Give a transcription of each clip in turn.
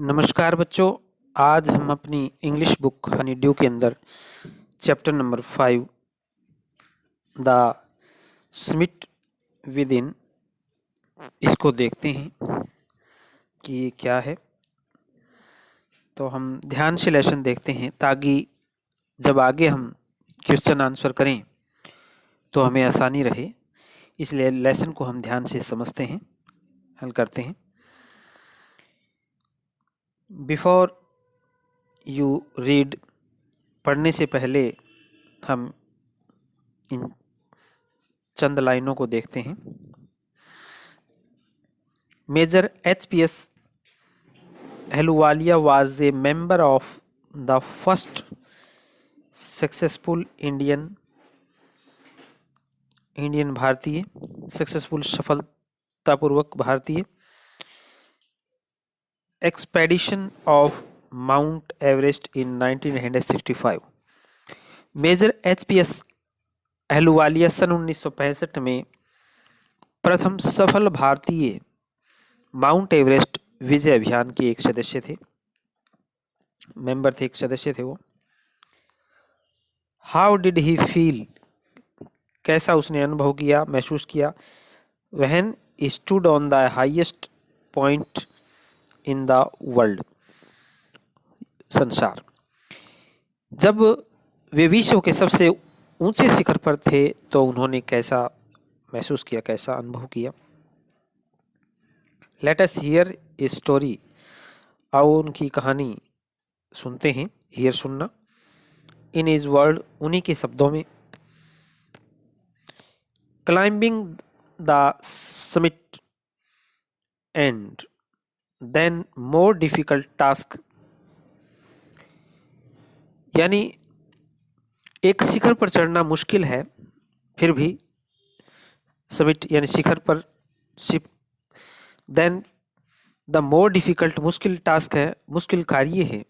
नमस्कार बच्चों। आज हम अपनी इंग्लिश बुक हनी ड्यू के अंदर chapter number 5 the Schmitt with in इसको देखते हैं कि ये क्या है। तो हम ध्यान से लेसन देखते हैं ताकि जब आगे हम क्वेश्चन आंसर करें तो हमें आसानी रहे। इसलिए लेसन को हम ध्यान से समझते हैं, हल करते हैं। बिफोर यू रीड, पढ़ने से पहले हम इन चंद लाइनों को देखते हैं। Major HPS Ahluwalia was a member of the first successful भारतीय सफलतापूर्वक भारतीय expedition of Mount Everest in 1965। Major HPS Ahluwalia सन 1965 में प्रथम सफल भारतीय माउंट एवरेस्ट विजय अभियान के एक सदस्य थे, मेंबर थे, एक सदस्य थे वो। हाउ डिड ही फील, कैसा उसने अनुभव किया, महसूस किया। When stood on the highest point in the world, संसार, जब वे विश्व के सबसे ऊंचे शिखर पर थे तो उन्होंने कैसा महसूस किया, कैसा अनुभव किया। Let us here a story, आओ उनकी कहानी सुनते हैं। हियर सुनना, इन इज वर्ड उन्हीं के शब्दों में। Climbing the summit and then more difficult task, यानी एक शिखर पर चढ़ना मुश्किल है, फिर भी समिट यानी शिखर पर, देन द मोर डिफिकल्ट मुश्किल टास्क है, मुश्किल कार्य है,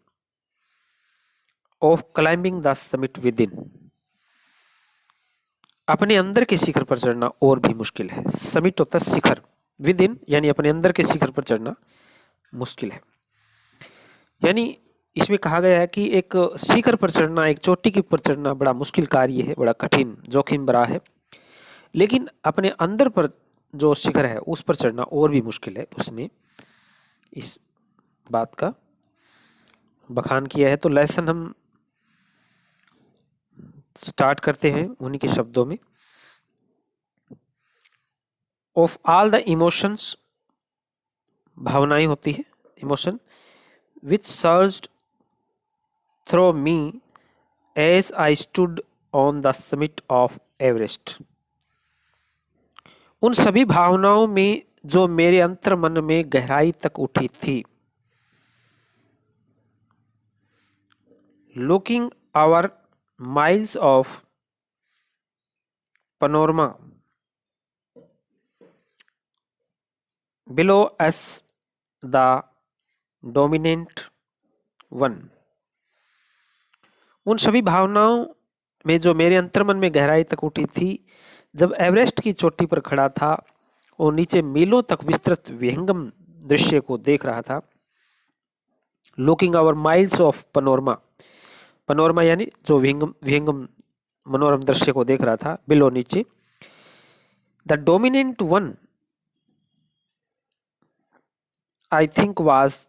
of climbing the summit with in, अपने अंदर के शिखर पर चढ़ना और भी मुश्किल है। समिट होता है शिखर, विद इन यानी अपने अंदर के शिखर पर चढ़ना मुश्किल है। यानी इसमें कहा गया है कि एक शिखर पर चढ़ना, एक चोटी के ऊपर चढ़ना बड़ा मुश्किल कार्य है, बड़ा कठिन, जोखिम भरा है, लेकिन अपने अंदर पर जो शिखर है उस पर चढ़ना और भी मुश्किल है। उसने इस बात का बखान किया है। तो लेसन हम स्टार्ट करते हैं उन्हीं के शब्दों में। ऑफ ऑल द इमोशंस, भावनाएं होती है, emotion, which surged through me as I stood on the summit of Everest, उन सभी भावनाओं में जो मेरे अंतर मन में गहराई तक उठी थी। Looking our miles of panorama below us the dominant one, उन सभी भावनाओं में जो मेरे अंतर्मन में गहराई तक उठी थी जब एवरेस्ट की चोटी पर खड़ा था और नीचे मीलों तक विस्तृत विहंगम दृश्य को देख रहा था। Looking our miles of panorama, panorama यानी जो विहंगम मनोरम दृश्य को देख रहा था, बिलो नीचे, the dominant one I think was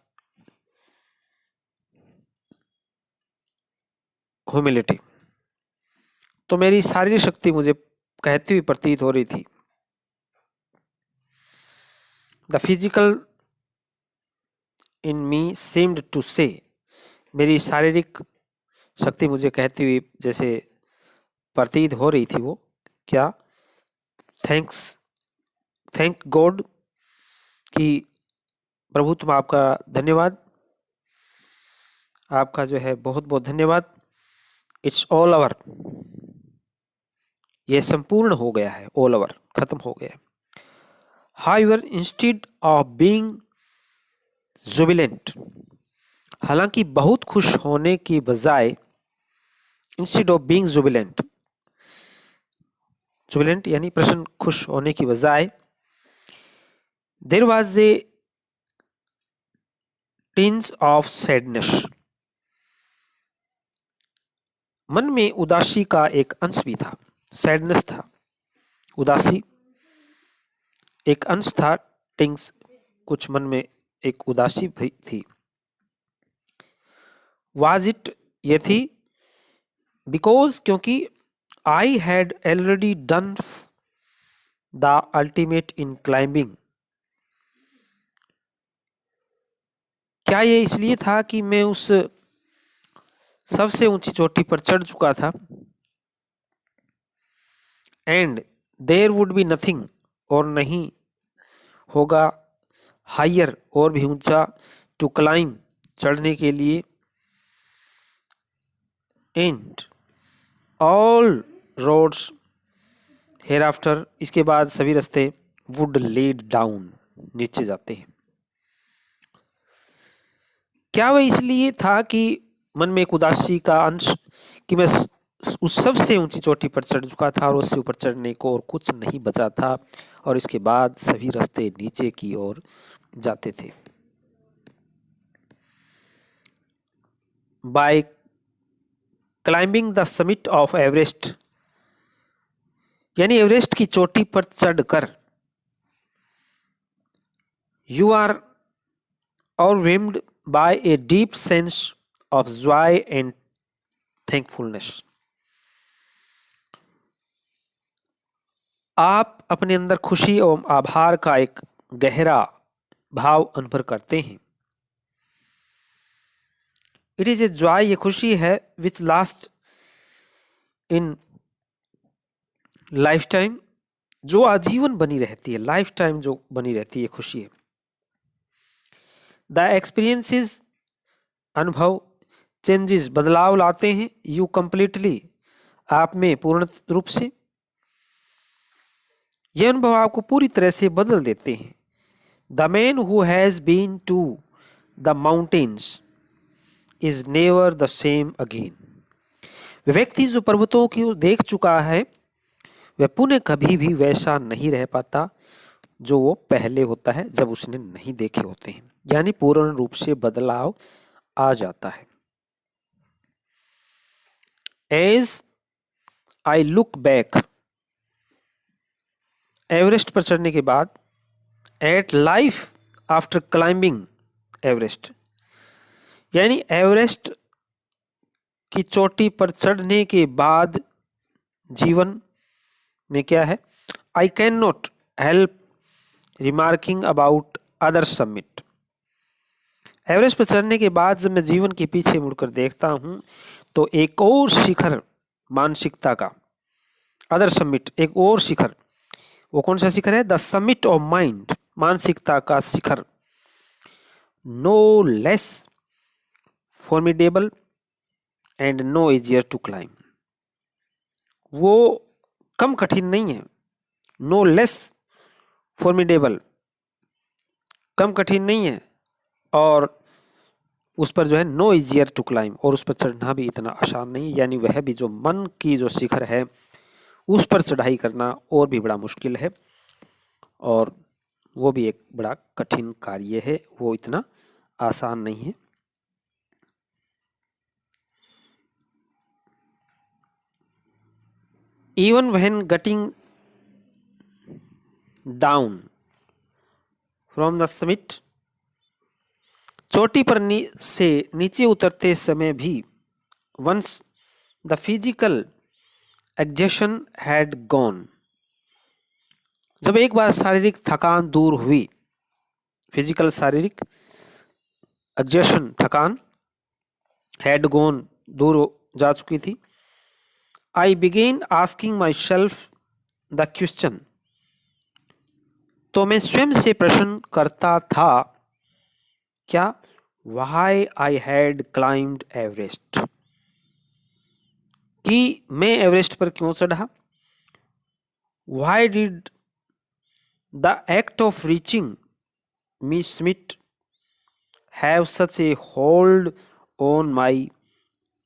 humility, तो मेरी शारीरिक शक्ति मुझे कहती हुई प्रतीत हो रही थी। The physical in me seemed to say, मेरी शारीरिक शक्ति मुझे कहती हुई जैसे प्रतीत हो रही थी वो क्या, थैंक गॉड, कि प्रभु तुम, आपका धन्यवाद, आपका जो है बहुत बहुत धन्यवाद। इट्स ऑल ओवर, ये संपूर्ण हो गया है, ऑल ओवर खत्म हो गया। However instead of being jubilant, हालांकि बहुत खुश होने की बजाय, instead of being jubilant, jubilant यानी प्रसन्न, खुश होने की बजाय, there was a tinge of sadness, मन में उदासी का एक अंश भी था। सैडनेस था, उदासी एक अंश था। टिंग्स कुछ मन में एक उदासी भी थी। वाज इट, ये थी। बिकॉज, क्योंकि I had already done the ultimate in climbing, क्या ये इसलिए था कि मैं उस सबसे ऊंची चोटी पर चढ़ चुका था। And there would be nothing, और नहीं होगा, हायर और भी ऊंचा, टू क्लाइम चढ़ने के लिए। And all roads hereafter, इसके बाद सभी रास्ते, वुड लीड डाउन, नीचे जाते हैं। क्या वह इसलिए था कि मन में एक उदासी का अंश कि मैं उस सबसे ऊंची चोटी पर चढ़ चुका था और उससे ऊपर चढ़ने को और कुछ नहीं बचा था, और इसके बाद सभी रास्ते नीचे की ओर जाते थे। By climbing the summit of Everest, यानी एवरेस्ट की चोटी पर चढ़कर, you are overwhelmed by a deep sense of joy and thankfulness, आप अपने अंदर खुशी एवं आभार का एक गहरा भाव अनुभव करते हैं। इट इज ए जॉय, ये खुशी है, विच लास्ट इन लाइफ टाइम, जो आजीवन बनी रहती है। लाइफ टाइम जो बनी रहती है खुशी है। द एक्सपीरियंसेस, अनुभव, चेंजेस, बदलाव लाते हैं, यू कंप्लीटली, आप में पूर्ण रूप से, यह अनुभव आपको पूरी तरह से बदल देते हैं। The man who has been to the mountains is never the same again, व्यक्ति जो पर्वतों की ओर देख चुका है वह पुनः कभी भी वैसा नहीं रह पाता जो वो पहले होता है जब उसने नहीं देखे होते हैं। यानी पूर्ण रूप से बदलाव आ जाता है। As I look back, Everest पर चढ़ने के बाद, at life after climbing Everest, यानी एवरेस्ट की चोटी पर चढ़ने के बाद जीवन में क्या है। I can not help remarking about other summit, Everest पर चढ़ने के बाद जब मैं जीवन के पीछे मुड़कर देखता हूं तो एक और शिखर मानसिकता का, अदर समिट, एक और शिखर, वो कौन सा शिखर है। द समिट ऑफ माइंड, मानसिकता का शिखर। No less formidable and no easier to climb, वो कम कठिन नहीं है। नो लेस फॉर्मिडेबल, कम कठिन नहीं है, और उस पर जो है नो इजियर टू क्लाइम, और उस पर चढ़ना भी इतना आसान नहीं। यानी वह भी जो मन की जो शिखर है उस पर चढ़ाई करना और भी बड़ा मुश्किल है, और वो भी एक बड़ा कठिन कार्य है, वो इतना आसान नहीं है। Even when getting down from the summit, चोटी पर से नीचे उतरते समय भी, once the physical exhaustion had gone, जब एक बार शारीरिक थकान दूर हुई, फिजिकल शारीरिक एग्जॉशन थकान, हैड गॉन दूर जा चुकी थी। I began asking myself the question, तो मैं स्वयं से प्रश्न करता था, क्या, why I had climbed Everest, कि मैं एवरेस्ट पर क्यों चढ़ा। Why did the act of reaching me summit have such a hold on my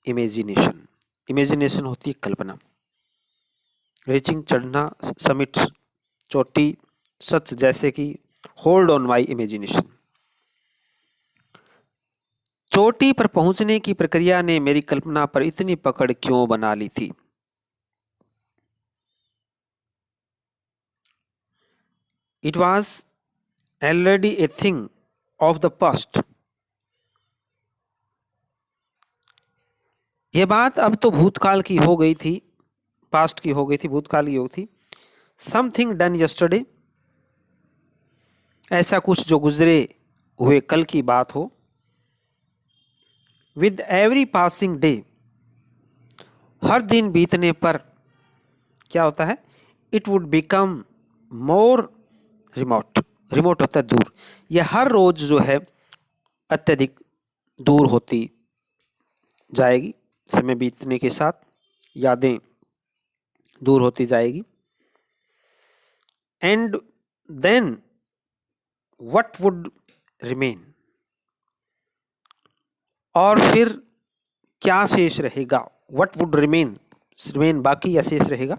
imagination, imagination होती है कल्पना, रीचिंग चढ़ना, समिट चोटी, सच जैसे कि होल्ड ऑन माई इमेजिनेशन, चोटी पर पहुंचने की प्रक्रिया ने मेरी कल्पना पर इतनी पकड़ क्यों बना ली थी? It was already a thing of the past. यह बात अब तो भूतकाल की हो गई थी, पास्ट की हो गई थी, भूतकाल की हो गई थी। समथिंग डन यस्टरडे, ऐसा कुछ जो गुजरे हुए कल की बात हो। विद एवरी पासिंग डे, हर दिन बीतने पर क्या होता है? It would become more remote. Remote होता है दूर। यह हर रोज जो है अत्यधिक दूर होती जाएगी। समय बीतने के साथ यादें दूर होती जाएगी। And then what would remain, और फिर क्या शेष रहेगा? व्हाट वुड रिमेन, रिमेन बाकी या शेष रहेगा।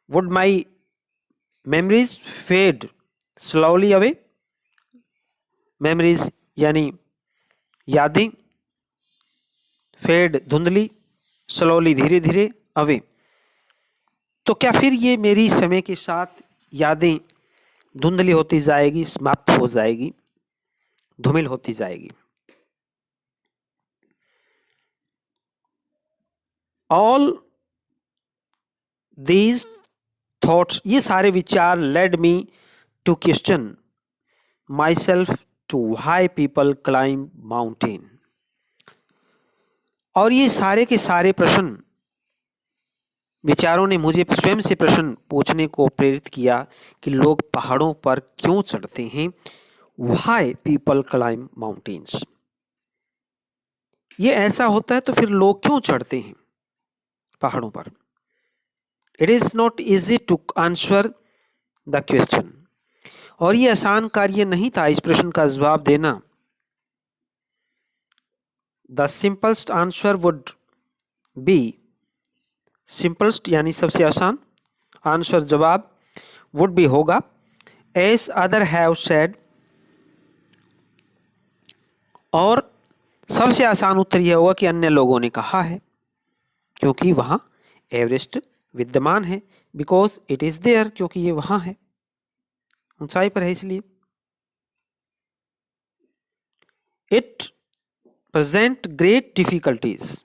Would my memories fade slowly away, memories यानी यादें, फेड धुंधली, स्लोली धीरे धीरे, अवे तो क्या फिर ये मेरी समय के साथ यादें धुंधली होती जाएगी, समाप्त हो जाएगी, धूमिल होती जाएगी। ऑल दीज थॉट्स, ये सारे विचार led me to question myself to why people climb mountain. और ये सारे के सारे प्रश्न, विचारों ने मुझे स्वयं से प्रश्न पूछने को प्रेरित किया कि लोग पहाड़ों पर क्यों चढ़ते हैं। व्हाई पीपल क्लाइंब माउंटेन्स, ये ऐसा होता है तो फिर लोग क्यों चढ़ते हैं पहाड़ों पर। It is not easy to answer the question, और ये आसान कार्य नहीं था इस प्रश्न का जवाब देना। The simplest answer would be, simplest यानी सबसे आसान, आंसर जवाब, वुड बी होगा, एज अदर हैव सेड, और सबसे आसान उत्तर यह होगा कि अन्य लोगों ने कहा है, क्योंकि वहां एवरेस्ट विद्यमान है। बिकॉज इट इज देयर, क्योंकि ये वहां है, ऊंचाई पर है इसलिए। इट प्रेजेंट ग्रेट डिफिकल्टीज,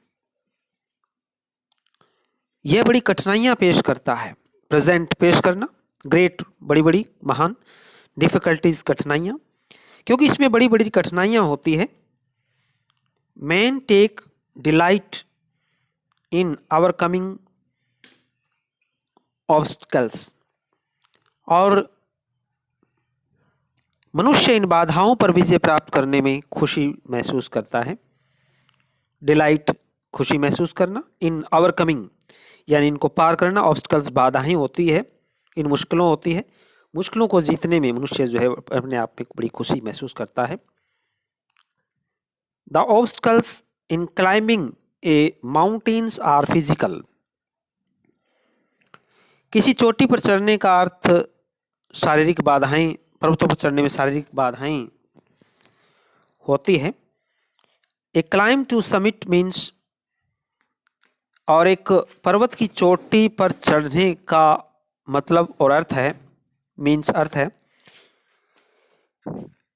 यह बड़ी कठिनाइयां पेश करता है। प्रेजेंट पेश करना, ग्रेट बड़ी बड़ी महान, डिफिकल्टीज कठिनाइयां, क्योंकि इसमें बड़ी बड़ी कठिनाइयां होती है। Man take delight in overcoming obstacles, और मनुष्य इन बाधाओं पर विजय प्राप्त करने में खुशी महसूस करता है। डिलाइट खुशी महसूस करना, इन आवर कमिंग यानी इनको पार करना, ऑब्स्टिकल्स बाधाएं होती है, इन मुश्किलों होती है, मुश्किलों को जीतने में मनुष्य जो है अपने आप में बड़ी खुशी महसूस करता है। The obstacles in climbing a mountains are physical, किसी चोटी पर चढ़ने का अर्थ शारीरिक बाधाएं, पर्वतों पर चढ़ने में शारीरिक बाधाएं होती है। ए क्लाइंब टू समिट मीन्स, और एक पर्वत की चोटी पर चढ़ने का मतलब और अर्थ है, मीन्स अर्थ है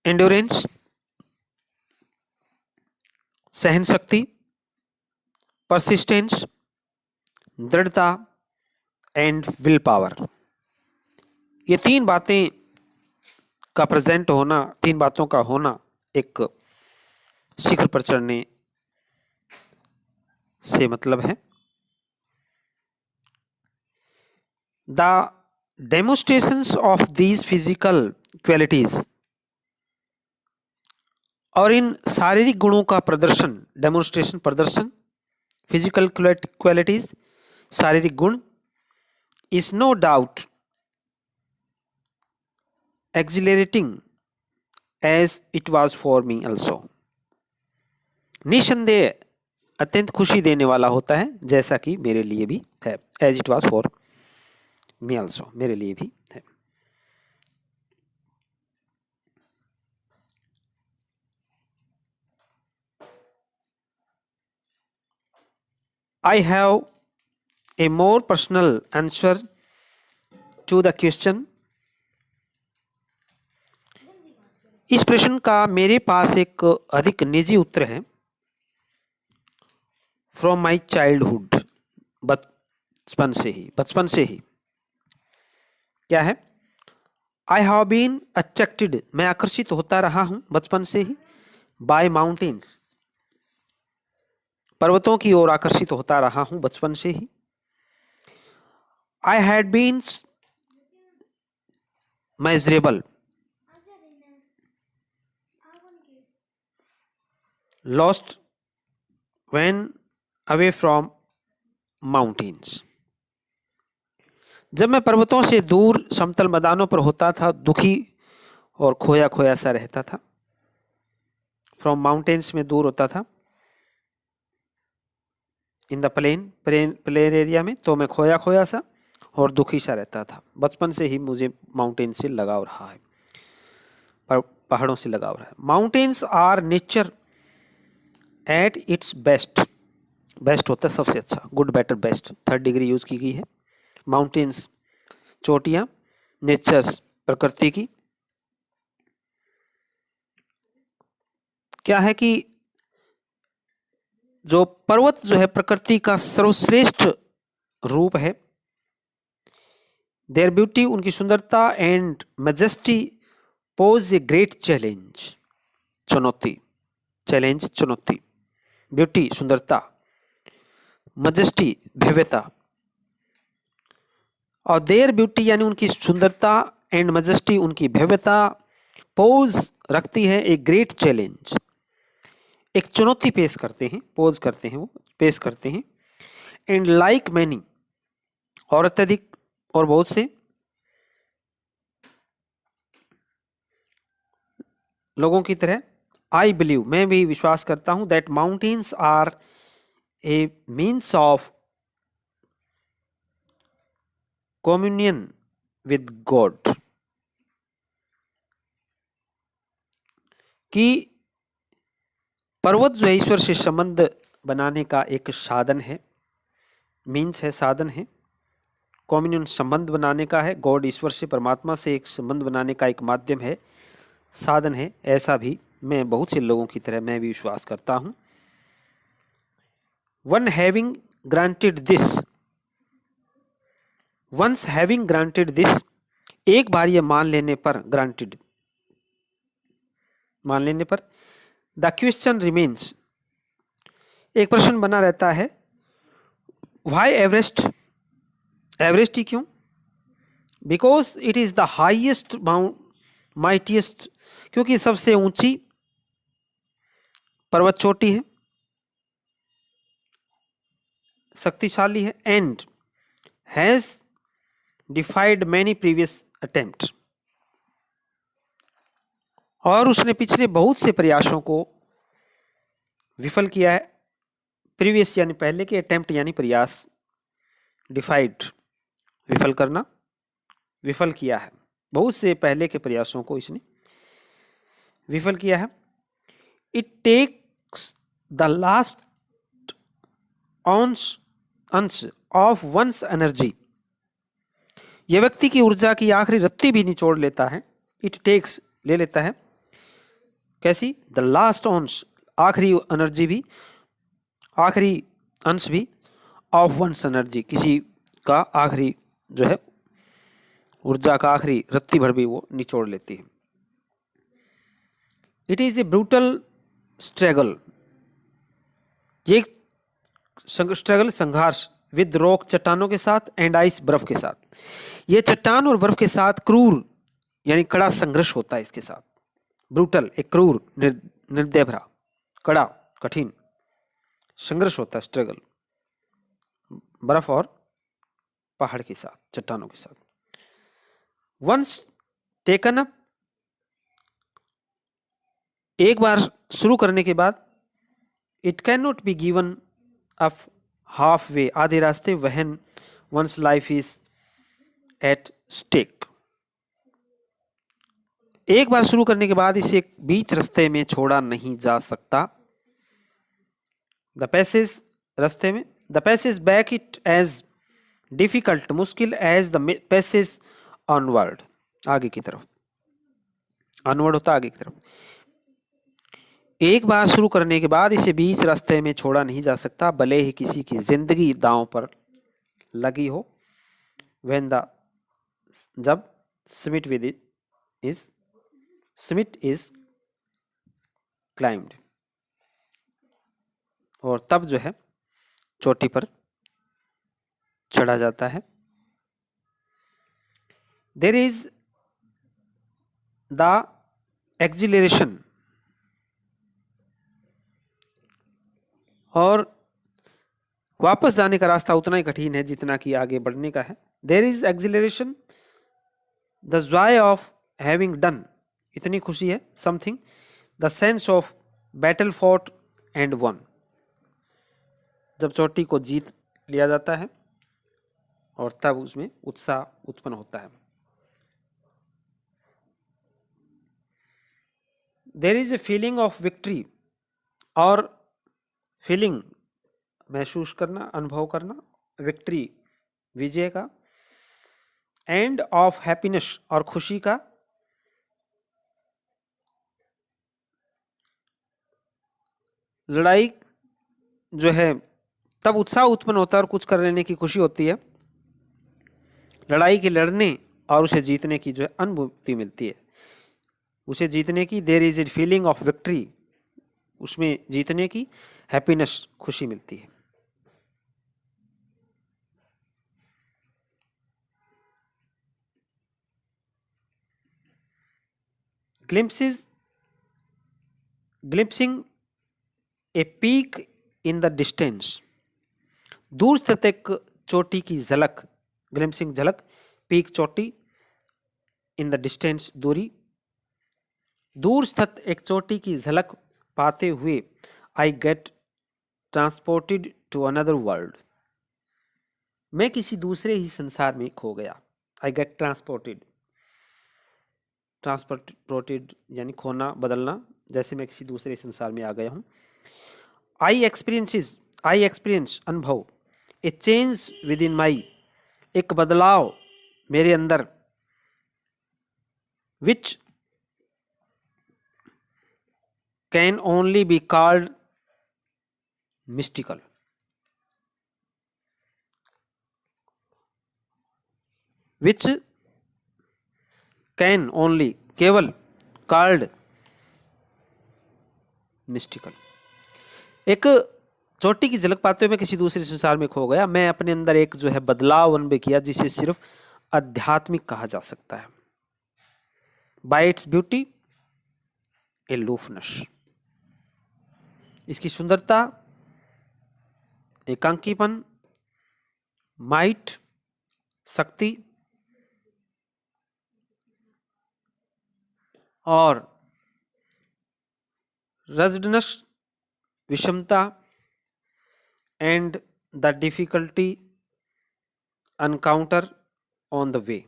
एंड्योरेंस, सहन शक्ति, परसिस्टेंस, दृढ़ता, एंड विल पावर। ये तीन बातें का प्रेजेंट होना, तीन बातों का होना एक शिखर पर चढ़ने से मतलब है। The demonstrations of these physical qualities, और इन शारीरिक गुणों का प्रदर्शन, डेमोन्स्ट्रेशन प्रदर्शन, फिजिकल क्वालिटीज शारीरिक गुण, is no doubt exhilarating as it was for me also, निसंदेह अत्यंत खुशी देने वाला होता है, जैसा कि मेरे लिए भी है। As it was for me also, मेरे लिए भी है। I have a more personal answer to the question. इस प्रश्न का मेरे पास एक अधिक निजी उत्तर है. फ्रॉम माई चाइल्डहुड, बचपन से ही. क्या है? आई हैव बीन अट्रैक्टेड, मैं आकर्षित होता रहा हूं बचपन से ही. बाय माउंटेन्स, पर्वतों की ओर आकर्षित होता रहा हूं बचपन से ही. I had been measurable, lost when away from mountains. जब मैं पर्वतों से दूर समतल मैदानों पर होता था, दुखी और खोया खोया सा रहता था. फ्रॉम माउंटेन्स में दूर होता था, इन द प्लेन एरिया में, तो मैं खोया खोया सा और दुखी सा रहता था. बचपन से ही मुझे माउंटेन से लगाव रहा है, पहाड़ों से लगाव रहा है. Mountains are nature at its best. Best होता है सबसे अच्छा, good better best, third degree use की गई है. माउंटेन्स चोटियां, नेचर्स प्रकृति की. क्या है कि जो पर्वत जो है प्रकृति का सर्वश्रेष्ठ रूप है. देयर ब्यूटी, उनकी सुंदरता, and majesty pose a great challenge, चुनौती. चैलेंज चुनौती. ब्यूटी सुंदरता, मैजेस्टी भव्यता. और देयर ब्यूटी यानी उनकी सुंदरता, एंड मैजेस्टी उनकी भव्यता, पोज रखती है ए ग्रेट चैलेंज, एक चुनौती पेश करते हैं. पोज करते हैं, वो पेश करते हैं. एंड लाइक मैनी, और अत्यधिक और बहुत से लोगों की तरह. आई बिलीव, मैं भी विश्वास करता हूं, that mountains are a means of communion with God. कि पर्वत जो है ईश्वर से संबंध बनाने का एक साधन है. मीन्स है, साधन है. कम्युनियन संबंध बनाने का है. गॉड ईश्वर से, परमात्मा से एक संबंध बनाने का एक माध्यम है, साधन है. ऐसा भी मैं बहुत से लोगों की तरह मैं भी विश्वास करता हूं. One having granted this, once having granted this, एक बार ये मान लेने पर, ग्रांटेड मान लेने पर, द क्वेश्चन रिमेन्स, एक प्रश्न बना रहता है. व्हाई एवरेस्ट, एवरेस्ट ही क्यों? Because it is the highest mightiest, क्योंकि सबसे ऊंची पर्वत चोटी है, शक्तिशाली है. And has डिफाइड many previous attempt, और उसने पिछले बहुत से प्रयासों को विफल किया है. प्रीवियस यानी पहले के, अटेम्प्ट यानी प्रयास. डिफाइड विफल करना, विफल किया है. बहुत से पहले के प्रयासों को इसने विफल किया है. इट टेक्स द लास्ट अंश ऑफ वंस एनर्जी, यह व्यक्ति की ऊर्जा की आखिरी रत्ती भी निचोड़ लेता है. इट टेक्स ले लेता है. कैसी? द लास्ट अंश, आखिरी एनर्जी भी, आखिरी अंश भी, ऑफ वंस एनर्जी, किसी का आखिरी जो है ऊर्जा का आखिरी रत्ती भर भी वो निचोड़ लेती है. It is a brutal struggle, ये स्ट्रगल, संघर्ष, विद रॉक, चट्टानों के साथ, एंड आइस, बर्फ के साथ. ये चट्टान और बर्फ के साथ क्रूर यानी कड़ा संघर्ष होता है इसके साथ. ब्रूटल, एक क्रूर, निर्दय भरा, कड़ा, कठिन संघर्ष होता है, स्ट्रगल, बर्फ और पहाड़ के साथ, चट्टानों के साथ. वंस टेकन अप, एक बार शुरू करने के बाद, it can not be given up half way, आधे रास्ते, when one's life is at stake. एक बार शुरू करने के बाद इसे बीच रास्ते में छोड़ा नहीं जा सकता. द पैसेज, रास्ते में, the passage back it as difficult, मुश्किल एज द पैसेज ऑनवर्ड, आगे की तरफ, ऑनवर्ड होता आगे की तरफ। एक बार शुरू करने के बाद इसे बीच रास्ते में छोड़ा नहीं जा सकता, भले ही किसी की जिंदगी दांव पर लगी हो। When the जब summit is climbed, और तब जो है चोटी पर चढ़ा जाता है। There is the exhilaration, और वापस जाने का रास्ता उतना ही कठिन है जितना कि आगे बढ़ने का है। There is exhilaration, the joy of having done, इतनी खुशी है, something, the sense of battle fought and won, जब चोटी को जीत लिया जाता है और तब उसमें उत्साह उत्पन्न होता है। There is a feeling of victory, और फीलिंग महसूस करना, अनुभव करना, विक्ट्री विजय का, एंड ऑफ हैप्पीनेस और खुशी का, लड़ाई जो है तब उत्साह उत्पन्न होता है और कुछ कर लेने की खुशी होती है। लड़ाई के लड़ने और उसे जीतने की जो है अनुभूति मिलती है, उसे जीतने की। There is a feeling of victory, उसमें जीतने की, हैप्पीनेस खुशी मिलती है। glimpsing a peak in the distance, दूर स्थित एक चोटी की झलक, ग्लिम्सिंग झलक, पीक चोटी, इन द डिस्टेंस दूरी, दूर स्थित एक चोटी की झलक पाते हुए I get transported to another world, मैं किसी दूसरे ही संसार में खो गया। आई गेट ट्रांसपोर्टेड, ट्रांसपोर्टेड यानी खोना, बदलना, जैसे मैं किसी दूसरे संसार में आ गया हूं। आई एक्सपीरियंस अनुभव, ए चेंज विद इन माई, एक बदलाव मेरे अंदर, which can only be called mystical, which can only, केवल, कॉल्ड मिस्टिकल, एक चोटी की झलक पाते हुए मैं किसी दूसरे संसार में खो गया। मैं अपने अंदर एक जो है बदलाव अनुभव किया जिसे सिर्फ आध्यात्मिक कहा जा सकता है। बाय इट्स ब्यूटी, एलूफनेस, इसकी सुंदरता, एकांकीपन, माइट, शक्ति, और रजडनेस, विषमता, and the difficulty encounter on the way,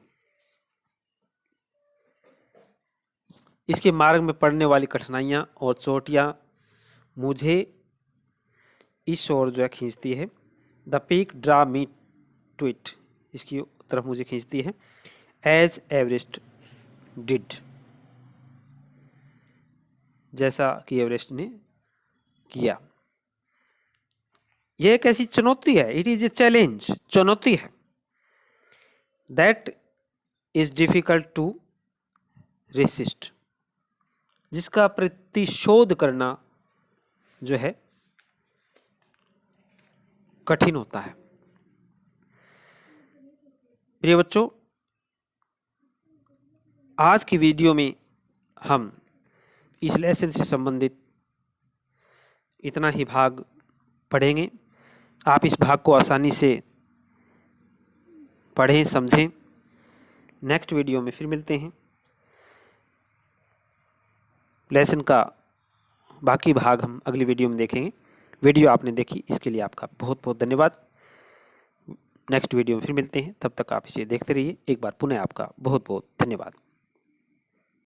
इसके मार्ग में पड़ने वाली कठिनाइयां और चोटियां मुझे इस ओर जो है खींचती है। The peak draw me to it, इसकी तरफ मुझे खींचती है। एज एवरेस्ट डिड, जैसा कि एवरेस्ट ने किया। यह एक ऐसी चुनौती है, इट इज ए चैलेंज, चुनौती है, that is difficult to resist, जिसका प्रतिशोध करना जो है कठिन होता है। प्रिय बच्चों, आज की वीडियो में हम इस लेसन से संबंधित इतना ही भाग पढ़ेंगे। आप इस भाग को आसानी से पढ़ें, समझें। नेक्स्ट वीडियो में फिर मिलते हैं। लेसन का बाकी भाग हम अगली वीडियो में देखेंगे। वीडियो आपने देखी इसके लिए आपका बहुत बहुत धन्यवाद। नेक्स्ट वीडियो में फिर मिलते हैं, तब तक आप इसे देखते रहिए। एक बार पुनः आपका बहुत बहुत धन्यवाद।